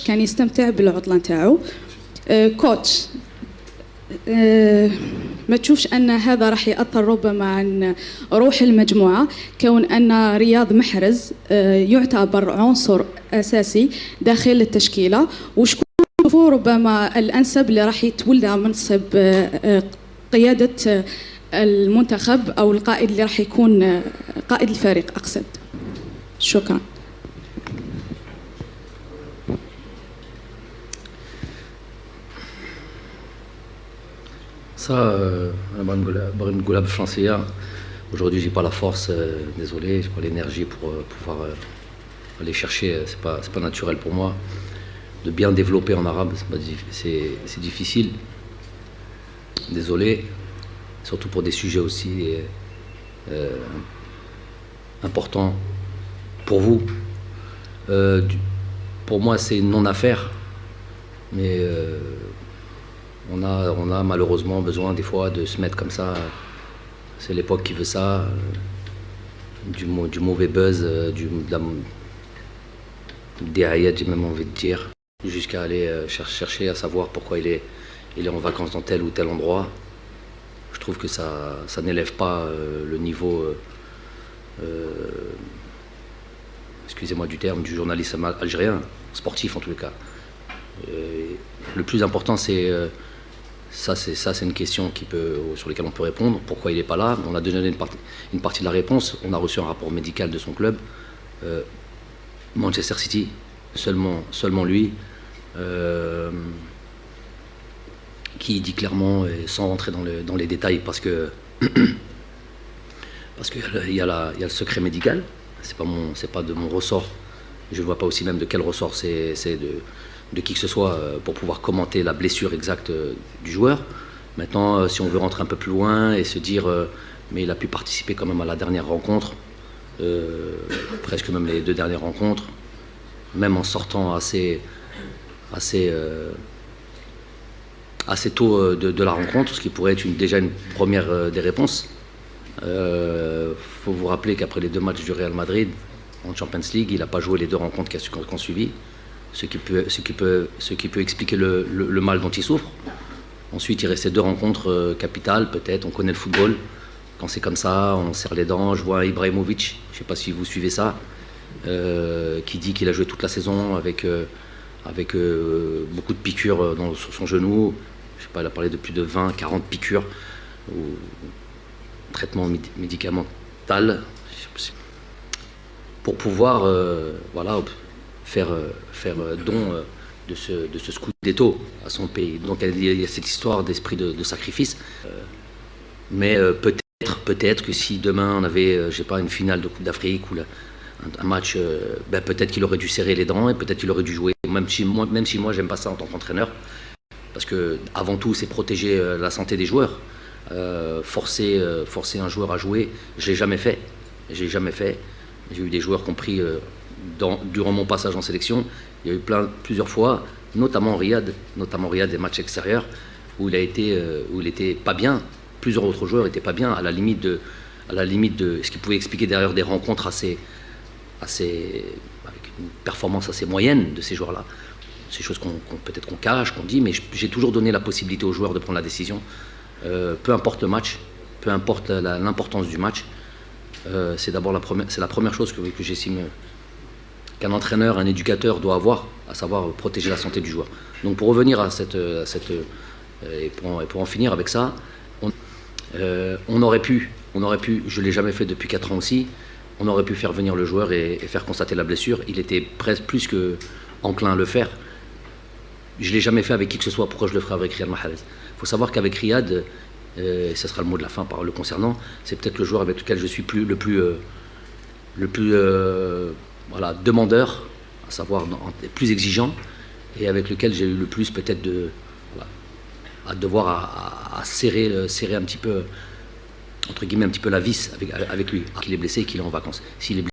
كان يستمتع بالعطلة نتاعو. كوتش، ما تشوفش أن هذا راح يأثر ربما عن روح المجموعة، كون أن رياض محرز يعتبر عنصر أساسي داخل التشكيلة، وشكون تشوفوا ربما الأنسب اللي راح يتولى منصب قيادة المنتخب أو القائد اللي راح يكون قائد الفريق أقصد؟ شكرا. Ça, Goulab Flanceya, aujourd'hui j'ai pas la force, désolé, j'ai pas l'énergie pour pouvoir aller chercher, c'est pas naturel pour moi de bien développer en arabe, c'est difficile, désolé, surtout pour des sujets aussi importants pour vous. Pour moi c'est une non-affaire, mais on a malheureusement besoin des fois de se mettre comme ça. C'est l'époque qui veut ça, du mauvais buzz, des ayats, j'ai même envie de dire, jusqu'à aller chercher à savoir pourquoi il est en vacances dans tel ou tel endroit. Je trouve que ça n'élève pas le niveau, excusez-moi du terme, du journalisme algérien, sportif en tous les cas. Le plus important c'est... c'est une question sur laquelle on peut répondre. Pourquoi il n'est pas là? On a donné une partie de la réponse. On a reçu un rapport médical de son club. Manchester City, seulement lui, qui dit clairement, et sans rentrer dans les détails, parce qu'il y a le secret médical. C'est pas de mon ressort. Je ne vois pas aussi même de quel ressort c'est de qui que ce soit pour pouvoir commenter la blessure exacte du joueur. Maintenant, si on veut rentrer un peu plus loin et se dire mais il a pu participer quand même à la dernière rencontre, presque même les 2 dernières rencontres, même en sortant assez tôt de la rencontre, ce qui pourrait être déjà une première des réponses. Faut vous rappeler qu'après les 2 matchs du Real Madrid en Champions League, il n'a pas joué les 2 rencontres qui ont suivi. Ce qui peut expliquer le mal dont il souffre. Ensuite, il restait 2 rencontres capitales, peut-être. On connaît le football. Quand c'est comme ça, on serre les dents. Je vois Ibrahimovic, je ne sais pas si vous suivez ça, qui dit qu'il a joué toute la saison avec beaucoup de piqûres sur son genou. Je ne sais pas, il a parlé de plus de 20, 40 piqûres ou traitement médicamental pour pouvoir faire don de ce scudetto à son pays. Donc il y a cette histoire d'esprit de sacrifice. Mais peut-être que si demain on avait, je sais pas, une finale de Coupe d'Afrique ou un match, peut-être qu'il aurait dû serrer les dents et peut-être qu'il aurait dû jouer. Même si moi j'aime pas ça en tant qu'entraîneur, parce que avant tout c'est protéger la santé des joueurs. Forcer un joueur à jouer, je l'ai jamais fait. J'ai eu des joueurs qui ont pris durant mon passage en sélection, il y a eu plusieurs fois, notamment Riyad, des matchs extérieurs, où il était pas bien. Plusieurs autres joueurs étaient pas bien, à la limite de ce qui pouvait expliquer derrière des rencontres avec une performance assez moyenne de ces joueurs-là. Ces choses peut-être qu'on cache, qu'on dit, mais j'ai toujours donné la possibilité aux joueurs de prendre la décision. Peu importe le match, peu importe l'importance du match, c'est la première chose que j'estime qu'un entraîneur, un éducateur doit avoir, à savoir protéger la santé du joueur. Donc pour revenir à et pour en finir avec ça, on aurait pu, je ne l'ai jamais fait depuis 4 ans aussi, on aurait pu faire venir le joueur et faire constater la blessure. Il était presque plus que enclin à le faire. Je ne l'ai jamais fait avec qui que ce soit, pourquoi je le ferai avec Riyad Mahrez? Il faut savoir qu'avec Riyad, et ce sera le mot de la fin par le concernant, c'est peut-être le joueur avec lequel je suis le plus demandeur, à savoir plus exigeant, et avec lequel j'ai eu le plus peut-être à devoir à serrer un petit peu, entre guillemets, un petit peu la vis avec lui, qu'il est blessé et qu'il est en vacances. S'il est